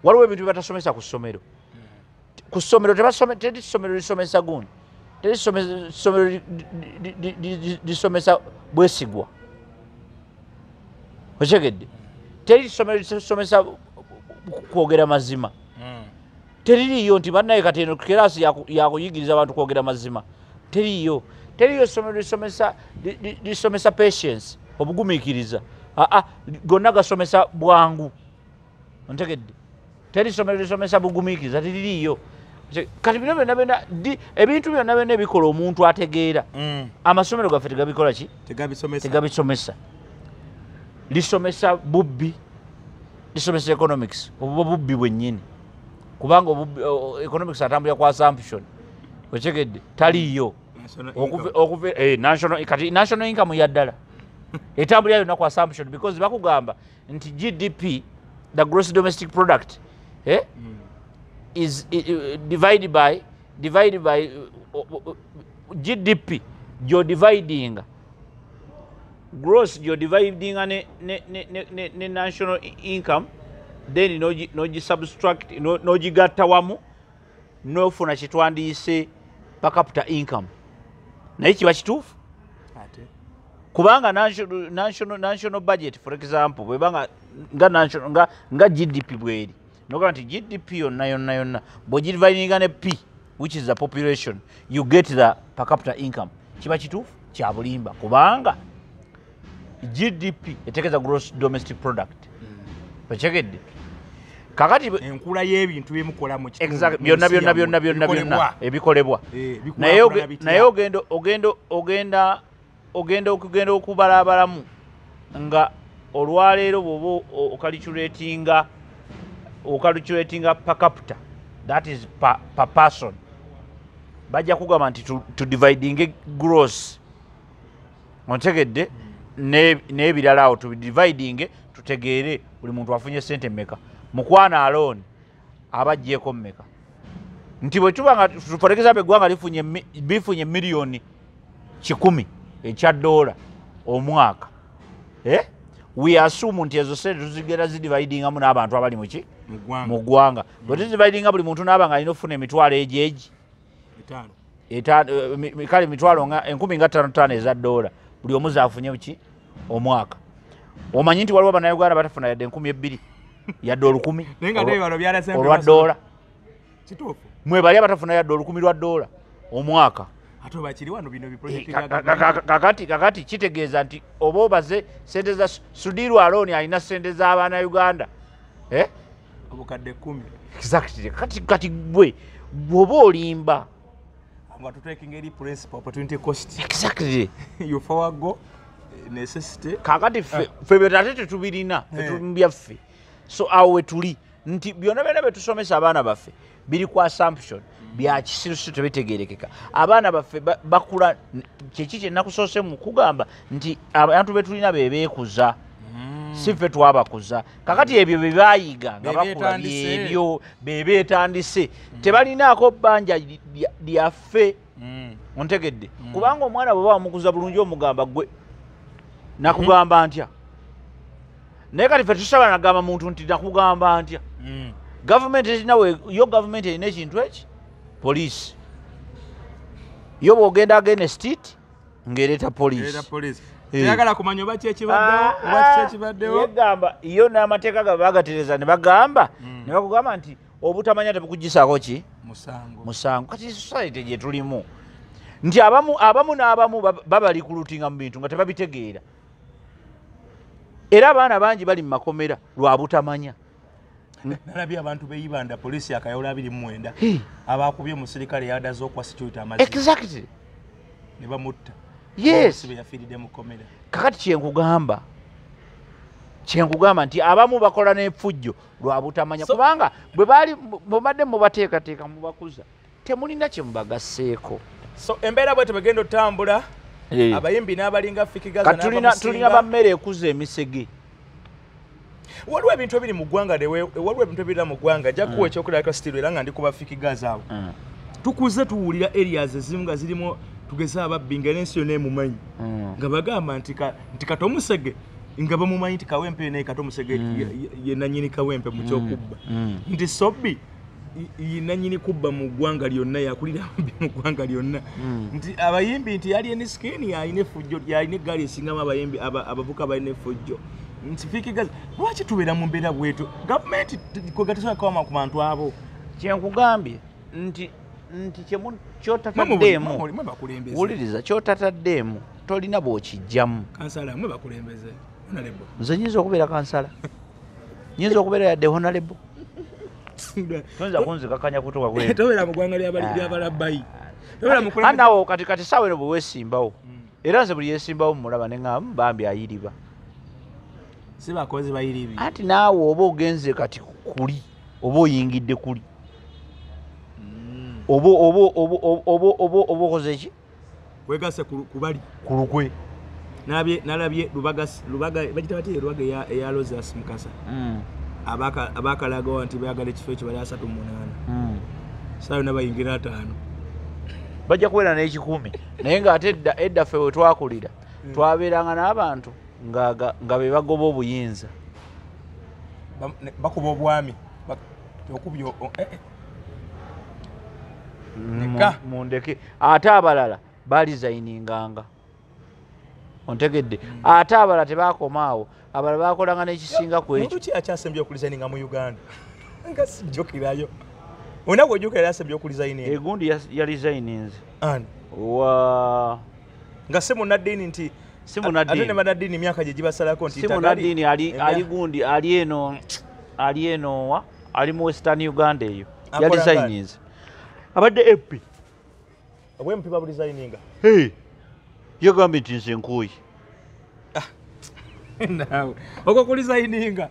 waliwo ebintu byebatasomesa ku ssomero ku ssomero teri ssomero lisomesa gundi teri ssomero lisomesa bwesigwa okyegedde teri ssomero lisomesa kwogera mazima teriiyo nti bannaye kati eno kiraasi yakuyigiriza abantu kwogera mazima teriiyo ssomero lisomesa patience obugumiikiriza gonna gasomesa bwangu ontegedde teri somero lisomesa bugumiikiriza tiririiyo kati bino byonna ebintu byonna byonna ebikola omuntu ategeera amasomero gaffe tegabikola ki tegabisomesa lisomesa bubbi lisomesa economics obuba bubbi bwennyini kubanga economics atambulira kwa assumption otegedde taliiyo national income yaddala etambulira yonna ku assumption because bakugamba nti GDP the gross domestic product is divided by GDP you're dividing gross you're dividing ne national income then no subtract no gigatta wamu no funa kitwandiise per capita income naye kiba kituufu kubanga national budget for example bwebanga nga GDP bweri nokuba nti GDP yonna bwogidivaininga ne P which is the population you get the per capita income kiba kituufu kya bulimba kubanga GDP etegeeza gross domestic product okitegedde kakati enkula y'ebintu byemukola mu kitundu byonna ebikolebwa naye ogenda okubalabalamu nga olwaleero bwoba ocalculatinga per capita that is per person bajja kugamba nti to dividing gross ontegedde n'ebirala awo to dividing tutegeere buli muntu afunye sente mmeka mukwana alone abajjeeko mmeka nti bwe tuba nga for example eggwanga bifunye miliyoni 1,000 ekya dola omwaka we assume nti ezo sente tuzigenda zidividingamu n'abantu abali muki mu ggwanga bwe tuzidividinga buli muntu n'aba nga alina okufuna emitwalo ejeegi kale emitwalo nga 15,000 eza dola buli omu zaafunye ki omwaka omanyi nti waliwo bannayuganda batafuna yadde 2,000 yadde 1,000 olwa dola mwebali abatafuna yadde 1,000 lwa dola omwaka kakati kitegeeza nti oba obaze sente za Sudiru alone alina sente z'abaana Uganda obukadde 10 exactly kati gwe bw'oba olimba exactly you forward go necessity kakati ffe betate tetubirina byaffe so awo we tuli nti byonna byonna betusomesa abaana baffe biri ku assumption bya kisirusiru tebitegerekeka abaana baffe bakula kyeki kyenakusoose mu kugamba nti abantu betulina bebeekuza si ffe twabakuza kakati ebyo byebayiga nga bakula byebyo bebeetandise tebalinaako bbanja lyaffe ontegedde kubanga omwana bwe bamukuza bulungi omugamba gwe nakugamba ntya naye kati ffe tusaba nagamba muntu nti nakugamba ntya gavumenti erinawe yo gavumenti erina ekintu eki poliisi yo bwogenda against it ng'ereeta poliisi teyagala kumanya oba kyekibaddewo yegamba yo n'amateeka gaba bagatereza ne bagamba ne bakugamba nti obutamanya tebukugisaako ki musango kati society gye tulimu nti abamu n'abamu babali kulutinga mu bintu nga tebabitegeera era abaana bangi bali mu makomera lwa butamanya nalabye abantu beyibanda poliisi akayola 29 abakubye omusirikale yadaze okwa security amazima exactly ne bamutta yes yafiiridde mu komera kakati kyenkugamba nti abamu bakola n'effujjo lwa butamanya kubanga bwe badde mubateekateeka mubakuza temulina kye mubagasseeko so embeera bwe tebagenda otambula abayimbi n'abalinga Fikigaza tulina bammere ekuza emisege waliwo ebintu ebiri mu ggwanga waliwo ebintu ebirira mu ggwanga jakuwa ekyokulabika sitiru era nga ndi kuba Fikigaza awo tukuze tuwulira areas ezimu nga zirimu tugeze ababbi nga n'ensi yonna emumanyi nga bagamba nti kati omusege nga bamumanyi nti Kawempe naye kati omusege ye nannyini Kawempe mu kyokubba nti Sobbi nanyini kubba mu ggwanga lyonna yakulira mu ggwanga lyonna nti abayimbi nti yali eni skini yalina effujjo yalina eggaali esingamu abayimbi abavuka balina effujjo nti Fikigaza lwaki tubeera mu mbeera bwetu gavumenti kwegatesobola kawama ku bantu abo kyenkugambye nti kyotataddeemu wuliriza kyotataddeemu tolina bw'okijjamu. Kansala mwe bakulembeze honorable. Nze nyinza okubeera kansala. Nyinza okubeera yadde honorable. Tonza kunzikakanya kutuka kwe. Tobeera mu ggwanga ly'abalabbayi. Tobeera mu kulembeza. Anawo kati saawa eno bwe weesimbawo. Era nze buli yeesimbawo mmulaba ne ngamba bambi ayiriba. Si bakozi bayiribi. Ati naawe oba ogenze kati kuli oba oyingidde kuli. Oba okoze ki? Wegase kubali. Kulukwe. Nalabye lubaga bagita bati lubaga eya Roses Mukasa. Abakalaga nti bayagala ekifo ekyo bali 38. Saawa nabayingira 5. Bajja kuwera n'ekikumi. Naye ng'ate edda ffe we twakulira twabeeranga n'abantu nga be bagoba obuyinza. Bakuba obwami. Okubyo mundeke ate abalala balizayininganga. Ontegedde ate abalala tebakomaawo abalala bakolanga n'ekisinga ku ekyo. Ki akyasembye okulizayininga mu Uganda? Nga sijjukirayo. Ona gwojjukira yasembye okulizayininga. Egundi yalizayininze. Ani? Nga se munnaddiini nti ate ne bannaddiini emyaka gye gibasalako nti Simunaddiini ali gundi ali eno ali mu Western Uganda eyo yalizayininze. Abadde EP. Obwe MP babulizayininga. Yagambye nti nze nkuyi. Nawe okwo kulizayininga.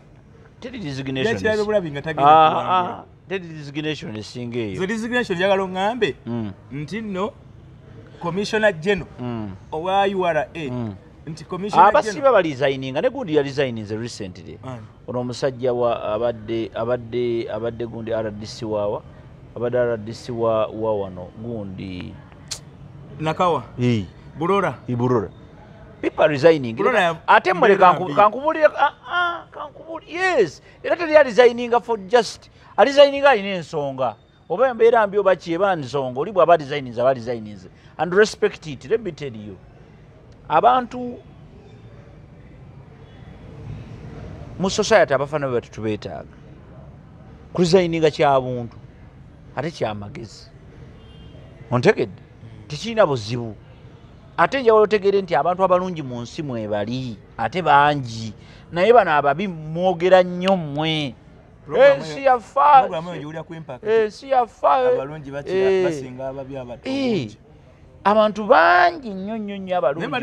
Teri designation. Yakirabe bulabi nga tagenda. Teri designation esinga eyo. Zo designation yagalo ngambe nti no Commissioner General owa URA nti Commissioner General abasiba balizayininga ne gundi yalizayininze recently. Ono omusajja wa abadde gundi RDC wawa abadde RDC wa wano gundi Nakawa Burora people resigning ate mwele kankubulire yes era teri resigning for just resigning alina ensonga oba embeera mbi oba kyeba nsonga oli bw'aba resigning and respect it. Let me tell you abantu mu society abafana bwe tubeetaaga kuresigninga kyabuntu ate kyamagezi ontegedde tekirina buzibu ate njawulo otegere nti abantu abalungi mu nsi mwebali ate bangi naye bano ababi mwogera nnyo mmwe ensi yafa abantu bangi nnyo abalungi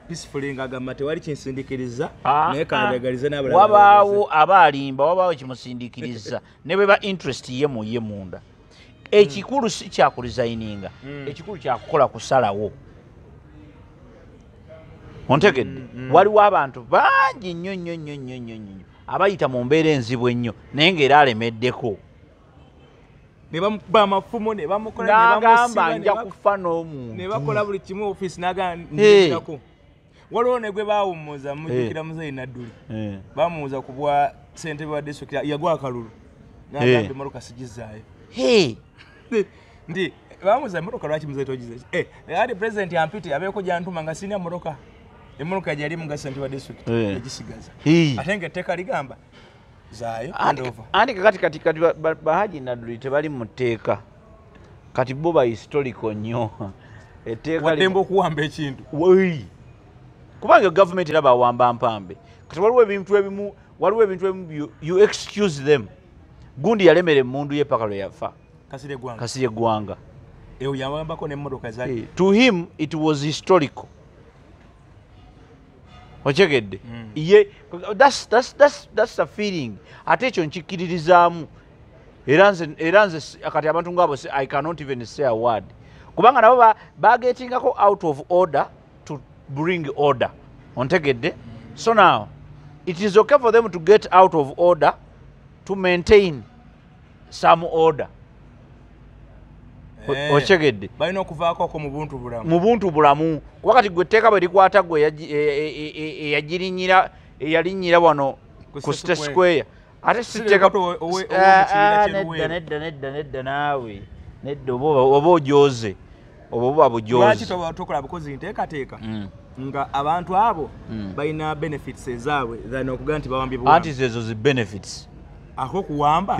peacefully ngagamba tewali kinsindikiriza naye kanabegalize n'abalala wabaawo abalimba wabaawo kimusindikiriza ne bwe ba interest ye munda ekikulu si kyakulizayininga ekikulu kyakukola kusalawo ontegedde waliwo abantu bangi nnyo abayita mu mbeera enzibu ennyo naye ng'era alemeddeko ne bamafumo ne bamukola n'agamba nja kufa n'omuntu ne bakola buli kimu office n'agandako waliwo ne gwe baawummuza mujjukira Muzeyi Nadduli bamuwuza ku bwa ssentebe wa district yagwa akalulu n'agamba emmotoka sigizaayo ndi bamuwuza emmotoka lwaki Muzeyi togize ali president ampite abeeko gyantuma nga sirina emmotoka emmotoka gyali mu nga ssentebe wa district egisigaza ate ng'etteeka ligamba zaayo anti kati Bahaji Nadduli tebali mu tteeka kati bo ba historical nnyo etteeka waddemba okuwamba ekintu kubanga government era bawamba mpambe kati waliwo ebintu ebimu you excuse them gundi yalemera emmundu ye paka lwe yafa Kasirye Gwanga eyo yawambako n'emmotoka zali to him it was historical ochegedde ye that's a feeling ate ekyo nkikkiririzaamu era nze kati abantu ngabo I cannot even say a word kubanga nabo bagetingako out of order to bring order ontegedde so now it is okay for them to get out of order to maintain some order ochegedde balina okuvaako mu buntu bulamu kuba kati gwe etteeka bwe likwata gwe eyalinnyira wano ku State Square ate siteeka nedda naawe nedda oba ojoze oba buba bujozi lwaki tokola bukozi nteekateeka nga abantu abo balina benefits ezaabwe zalina okugaa nti bawambye anti zezo zi benefits ako kuwamba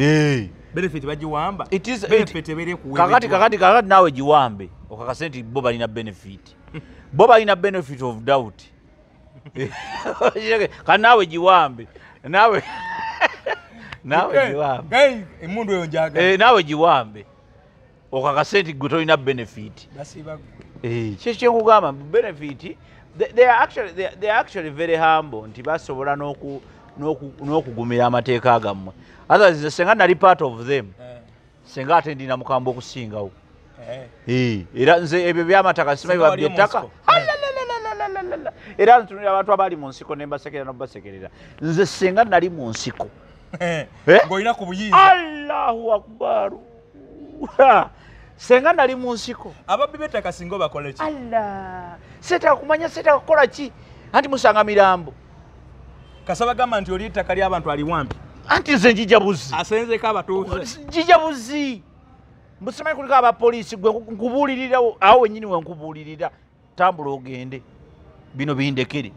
benefit bagiwamba benefit ebere kuwamba kakati nawe giwambe okakase nti bo balina benefit bo balina benefit of doubt kandi nawe giwambe nawe giwambe emundu eyo njaga nawe giwambe okakase nti gwe tolina benefit kyekyenkugamba benefit they are actually very humble nti basobola n'okugumira amateeka gammwe otherwise senga nali part of them senga ate ndina mukamba okusingawo era nze ebyo byamataka simanyi byettaka era ntunira abantu abali mu nsiko nembasekerera nobasekerera nze senga nali mu nsiko ng'olina ku buyinza allahu akbar senga nali mu nsiko ababbi b'ettaka singa bakola ki seetaka kumanya seetaka kukola ki anti musanga mirambo kasaba gamba nti oli ettaka ly'abantu aliwampi anti nze njija buzi asenzeko abatuuze njija buzi mbusimanyi kuliko abapoliisi gwe nkubuulirira awo wennyini we nkubuulirira tambula ogende bino bindekere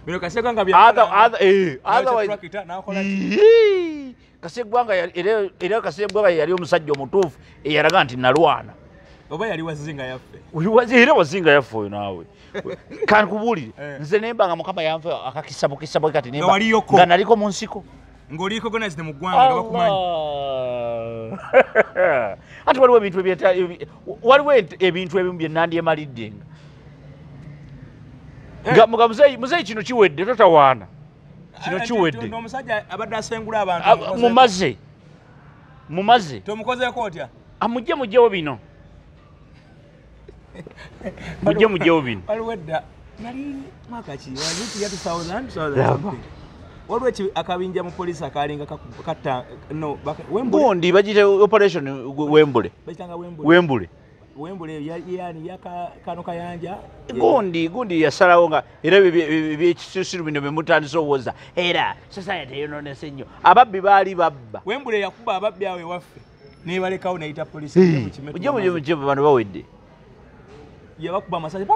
bino kasegwanga kasegwanga era kasegwanga yali omusajja omutuufu eyalaga nti nalwana oba yali wazinga yaffe era wazinga yaffe oyo naawe kankubuulire nze nembanga mukama yanve akakisabukisabo kati nga naliko mu nsiko ng'oliko gonazine mu ggwanga nga bakumanyi ati waliwo ebintu ebimu bye nandyemalidde nga muzeeyi kino kiwedde totawaana kino kiwedde omusajja abadde asengula abantu mumaze tomukozeeko otya mujjewo bino mujjewo bino waliwo edda nali mwaka ki waziti ya 2000 waliwo akabinja mu polisi akalinga katta no gundi bagite operation Wembule yani yakano kayanja gundi yasalawo nga era byekisusiru bino bemutandisa owoza era society eyononese nnyo ababbi baali babba Wembule yakuba ababbi awe waffe nebalekawo nayita polisi mujje bano bawedde yabakuba amasaje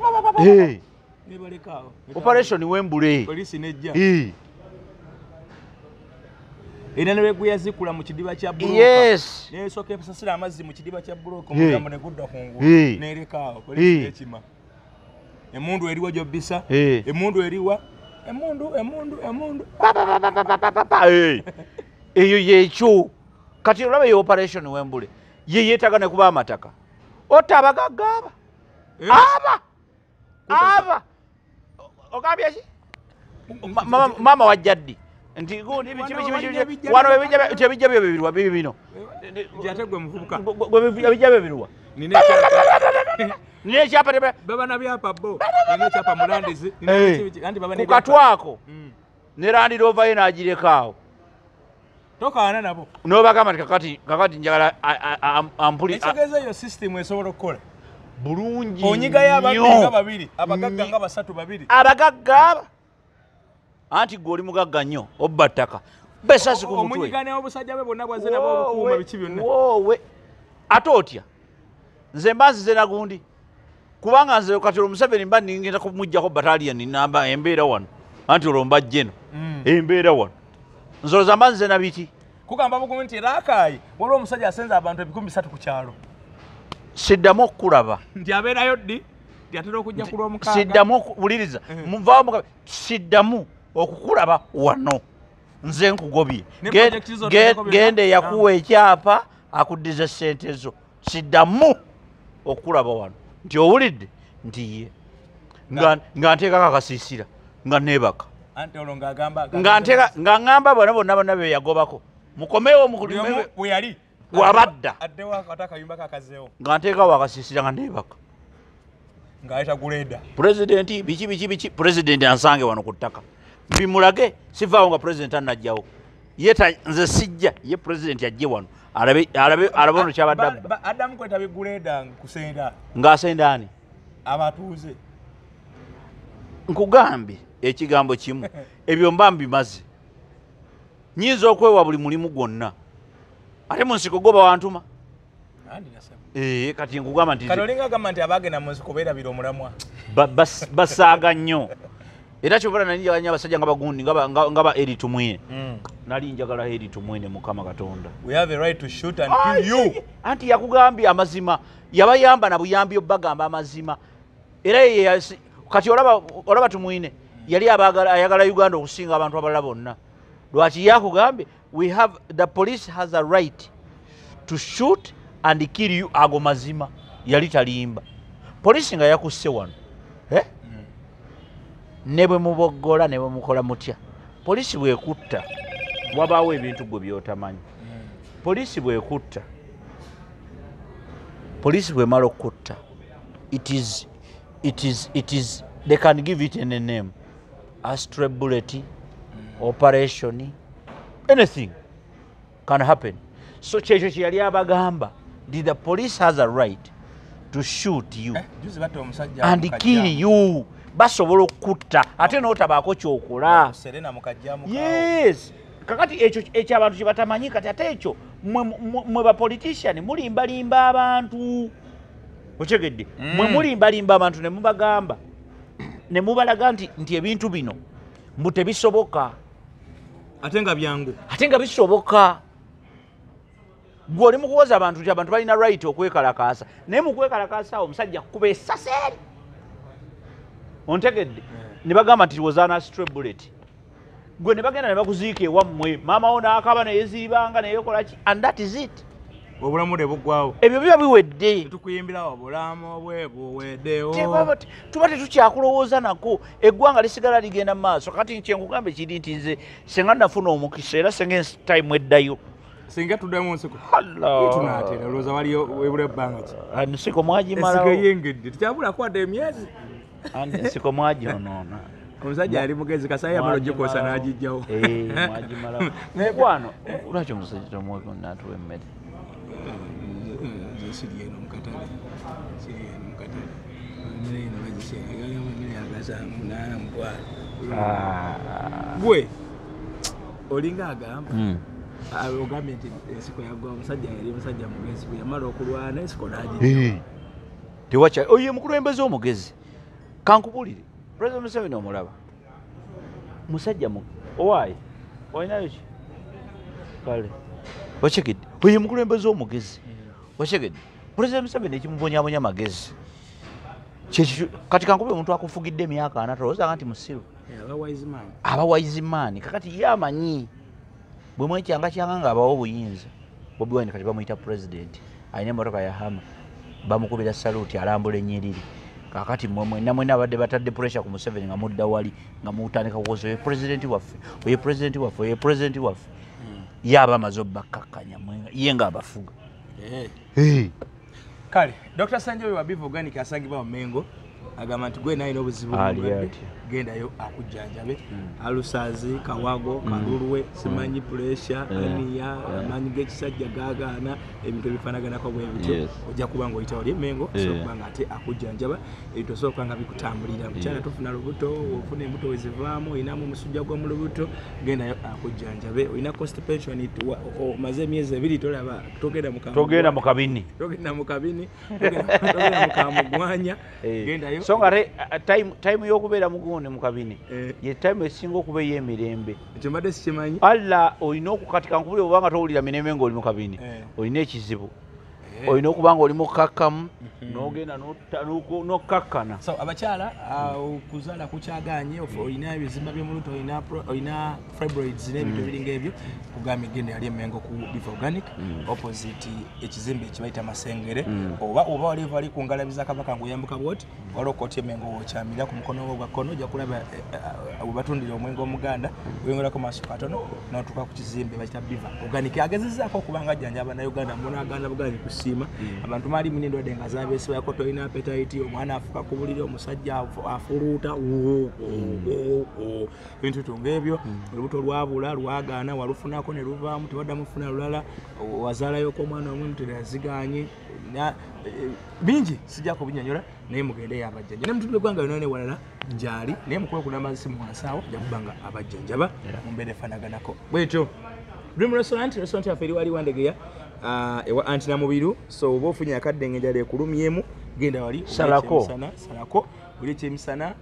nebalekawo operation Wembule polisi nejja era nebegwe yazikula mu kidiba kya buloko nesoka epesasira amazzi mu kidiba kya buloko mugambo ne gudda kungu nerekawo polisi ekima emundu eriwa jobisa emundu eriwa emundu eyo yekyo kati olaba yo operation Wembule ye yetaga ne kuba amataka otabagagaba aba ogambye ki mama wajjaddi nti gundi wano ebijja byo bibirwa bibino jategwe muvubuka ebijja byo bibirwa nine ekyapa baba na byapa bo nine ekyapa mulandizi anti baba ne kukatwako ne Land Rover ye n'agirekaawo tokaana nabo n'obagamba nti kakati njagala ampuli ekitegeeza eyo system esobola okukola bulungi onyigayo ababiri babiri abagagga nga basatu babiri abagagga anti goli mugagga nnyo obba ttaka besasi ku mutwe omunyigane obusajja bwe bonna bwaze nabo obukuuma biki byonna wowe ate otya nze mbanzize nagundi kubanga nze Katero Museveni mba ningenda kumujjako battalion namba embeera wano anti olwo mbajjeno embeera wano nzoloza mbanzize nabiki kugamba bugumu nti Rakai waliwo omusajja asenza abantu 300 ku kyalo siddamu okukulaba nti abeerayo ddi yatera okujja ku lw'omukaaga siddamu buliriza muvaawo mukabe siddamu okukulaba wano nze nkugobye gende yakuwa ekyapa akuddiza ssente zo siddamu okukulaba wano nti owulidde nti ye nga nteekako akasiisira nga neebaka nga ŋŋamba bonna be yagobako mukomewo mukulimewe weyali wabadda addewo akayumba kakazeewo nga nteekawo akasiisira nga neebaka ng'ayita guleda pulezidenti biki pulezidenti ansange wano ku ttaka bimulage sivaawo nga pulezidenti annajjawo nze sijja ye pulezidenti ajje wano alabe ono kyabadde addamu kwetabe guleda kusenda ng'asenda ani abatuuze nkugambye ekigambo kimu ebyo mba mbimaze nyinza okwewa buli mulimu gwonna ate mu nsiko goba wantuma kati nkugamba nti kati olinga agamba nti abagenda mu nsiko beerabira omulamwa basaaga nnyo Era kyobala nalinja banya abasajja nga bagundi nga eri tumwine. Nali njagala eri tumwine Mukama Katonda. We have a right to shoot and kill you. Anti yakugambye amazima, yabayamba na buyambi obagamba amazima. Era kati olaba tumwine yali ayagala Uganda okusinga abantu abalala bonna. Lwaki yakugambye the police has a right to shoot and kill you ago mazima yali talimba. Police nga yakusse wano. Ne bwe muboggola ne bwe mukola mutya. Police bwekutta wabaawo ebintu gwe byotamanyi. Police bwekutta. Police bwemala okutta. It is they can give it any name. A stray bullet, operation, anything can happen. So kyekyo kyeyali abagamba. The police has a right to shoot you and kill you. Basobola okutta ate n'otabaako kyokola. Yes. Kakati ekyo abantu kye batamanyi kati ate ekyo mwe ba politician mulimbalimba abantu. Okyegedde? Mwe mulimbalimba abantu ne mubagamba. Ne mubalaga nti ebintu bino mbu tebisoboka. Ate nga byangu. Ate nga bisoboka. Gwe oli mukuwoza abantu nti abantu balina right okwekalakaasa. Naye mu kwekalakaasa awo omusajja kuba essasi eri. Ontegedde? Ne bagamba nti was an stray bullet. Gwe ne bagenda ne bakuziika ewammwe. Maama wo n'akaba ne yeezibanga ne yeekola ki? And that is it. Obulamu de buggwawo. Ebyo biba biwedde. Tukuyimbira obulamu bwe buweddewo. Tuba tetukyakulowooza nako. Eggwanga lisigala ligenda mu maaso. Kati kyenkugambe kiri nti nze senga nafuna omukisa era senga time eddayo. Singa tuddamu nsiko. Tunaatera olowooza waliyo webula ebbanga ki? Nsiko mwagimalawo. Ensiko yengedde. Tukyabula kwadda emyezi. Nsiko mwagionoona. Omusajja ali mugezi Kasaya yamala ogikosa n'agijjawo. Mwagimalawo. Mukwano, lwaki omusajja tomweko n'atuwa emmere? Siriye no mukatale. Mmere eno bagishenga galimu mmere agasangu n'ana mutwalo. Gwe olinga agamba. Ogambye nti ensiko yaggwa omusajja yali musajja mugezi bwe yamala okulwana ensiko n'agijjawo. Tewacha oye mukulembeze omugezi. Kankubulire. President Museveni omulaba. Musajja mu owaayi. Oyinayo ki? Kale. Wachekidde. Oye mukulembeze omugezi. Wachekidde. President Museveni ekimubonyabonya magezi. Kati kankube omuntu akufugidde emyaka 4 olowooza nti musiru. Aba wise man. Kakati ye amanyi. Bwe mwekyanga kyanga ng'abawo obuyinza. Bobi Wine kati bamuyita president. Alina emmotoka ya Hama. Bamukubira saluti alambula ennyiriri. Kakati mwena abadde batadde pressure ku Museveni nga mudda wali nga mutandika kukoza oye president waffe. Yaba amaze obbakkakkanya ye nga abafuga. Kale, Dr. Sanjoy wa Beef Organic asangibwa mu Mengo agamba nti gwe nayo n'obuzibu gendayo akujjanjabe. Alusazi, Kawago, Kalulwe, simanyi pressure, aniya, amanyi g'ekisajja gaagaana ebintu ebifaanaganako bwe bityo. Ojja kuba ng'oyita oli Mengo so kubanga ate akujjanjaba ebintu osooka nga bikutambulira. Mukyala tofuna lubuto, ofuna embuto wezivaamu, olinamu omusujja gwa mu lubuto, gendayo akujjanjabe. Olina constipation omaze emyezi 2 tolaba togenda mu kabini. Togenda mu kamugwanya. Gendayo. So time y'okubeera mugundi mu kabini. Ye time esinga okuba ey'emirembe. Ekyembadde sikimanyi. Alla olina okukatika nkubule obanga towulira mirembe ng'oli mu kabini. Olina ekizibu. Olina okuba ng'oli mu kkakkamu n'ogenda n'okkakkana. So abakyala okuzaala kukyagaanye olina ebizimba by'omuluto olina fibroids n'ebintu ebiringa ebyo kugambye genda yali emengo ku Beef Organic opposite ekizimbe ekibayita Masengere oba waliva ali ku ngalabi za Kabaka ng'oyambuka bwoti waliwo okoti emengo wokyamira ku mukono gwa kkono ojja kulaba bwe batundira omwenge omuganda oyongolako maaso katono n'otuuka ku kizimbe bakita Beef Organic agezezzaako okuba nga ajjanja Abannayuganda munaaganda bugazi kusiima abantu maali mu endwadde nga zaabeesibwako tolina appetite omwana afuka ku buliri omusajja afuluuta bintu tungaebyo olubuto lwabula lwagaana walufunako ne luvaamu tewaddamu funa lulala wazaalayoko omwana omwe teraziganye bingi sijja kubinyonyola naye mugendeyo abajjanja ne mutundu eggwanga yonna newalala gyali naye mukuba kunamazisi muwansaawo ojja kuba nga abajjanjaba mu mbeera efanaganako bwetyo Dream Restaurant yaffe eri wali wandegeya ewa Antina Mubiru so oba ofunye akadde ng'enjala ekulumyemu genda wali salako oli ekyemisana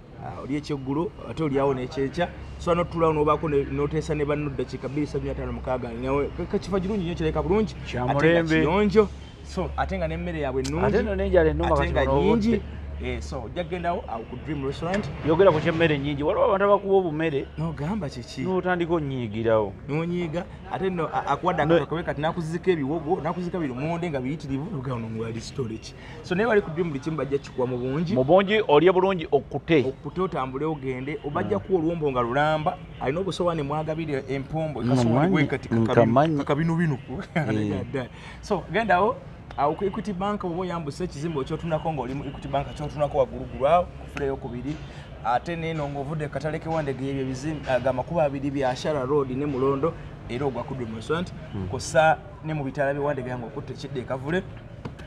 oli ekyeggulu ate oliawo n'ekyenkya so n'otulawo n'obaako n'oteesa ne banno ddakiika 2:56 nawe kifa kirungi nnyo kireka bulungi ate nga kiyonjo so ate nga n'emmere yaabwe ennungi ate no n'enjala ennuma ate nga nnyingi so ojja kugendawo awo ku Dream Restaurant yogera ku kyemmere nnyingi waliwo abantu abakuba obumere n'ogamba kiki n'otandika onnyiigirawo n'onyiiga ate nno akuwadde akatokawe kati n'akuzika ebiwogo n'akuzika birumonde nga biyitirivu ogamba nomwali storage so naye bali ku Dream buli kimu bajja kikuwa mu bungi olye bulungi okute otambule ogende obajja kuwa oluwombo nga lulamba alina obusowaane mwagabire empombo kakabinubinu so gendawo awo ku Equity Bank oba oyambuse ekizimbe ekyotunako ng'oli mu Equity Bank kyotunako waggulu awo ku fule ey'okubiri ate neeno ng'ovudde katale kewandege ebyo ebizimbe amakubo abiri bya Ashara Road ne Mulondo era ogwa ku Dream Restaurant kosa ne mu bitala biwandege yange okutte ekidde ekavule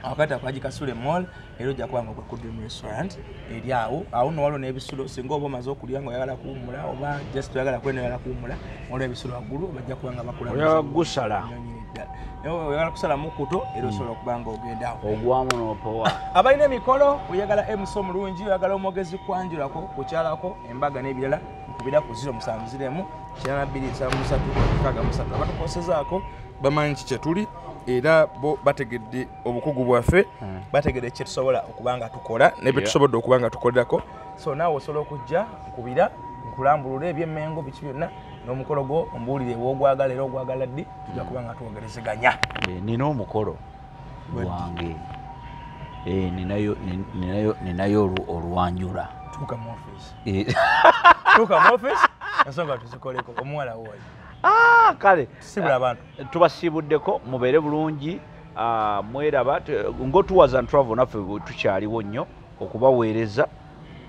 akata kwaji Kasule Mall era ojja kubanga ogwa ku Dream Restaurant eri awo nno waliwo n'ebisulo singa oba omaze okulya nga oyagala kuwummula oba just oyagala kweneyagala kuwummula waliwo ebisulo waggulu bajja kubanga bakula gusala oyagala kusala mukuto era osobola okubanga ogendawo ogwamu n'opowa abalina emikolo oyagala emuso omulungi oyagala omwogezi kwanjulako kukyalako embaga n'ebirala nkubira ku 070 823 abatukosezaako bamanyi ki kyetuli era bo bategedde obukugu bwaffe bategedde kyetusobola okubanga tukola nebyetusobodde okubanga tukolerako so naawe osobola okujja nkubira nkulambulula ebyemmengo biki byonna n'omukolo gwo ombuulire woogwagala era ogwagala ddi tujja kuba nga twogerezeganya nina omukolo gwange ninayo olwanjula tuuka mu offisi ensonga tuzikoleko omuwala woyo kale tusibula abantu tubasiibuddeko mubeere bulungi mweraba ngo Tours and Travel naffe tukyaliwo nnyo okubaweereza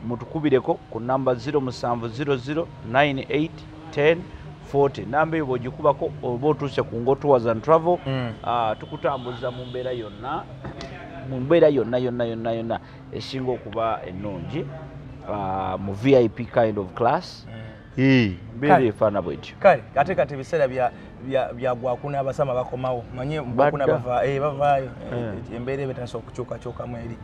mutukubireko ku namba 0700981040 namba eyo bw'ogikubako oba otuuse ku ngo Tours and Travel tukutambuza mu mbeera yonna esinga okuba ennungi mu VIP kind of class mbeera efaana bwetyo kale ate kati ebiseera bya gwakuna abasama bakomawo manye gwakuna bavaayo embeera ebetasobola okukyukakyukamu eri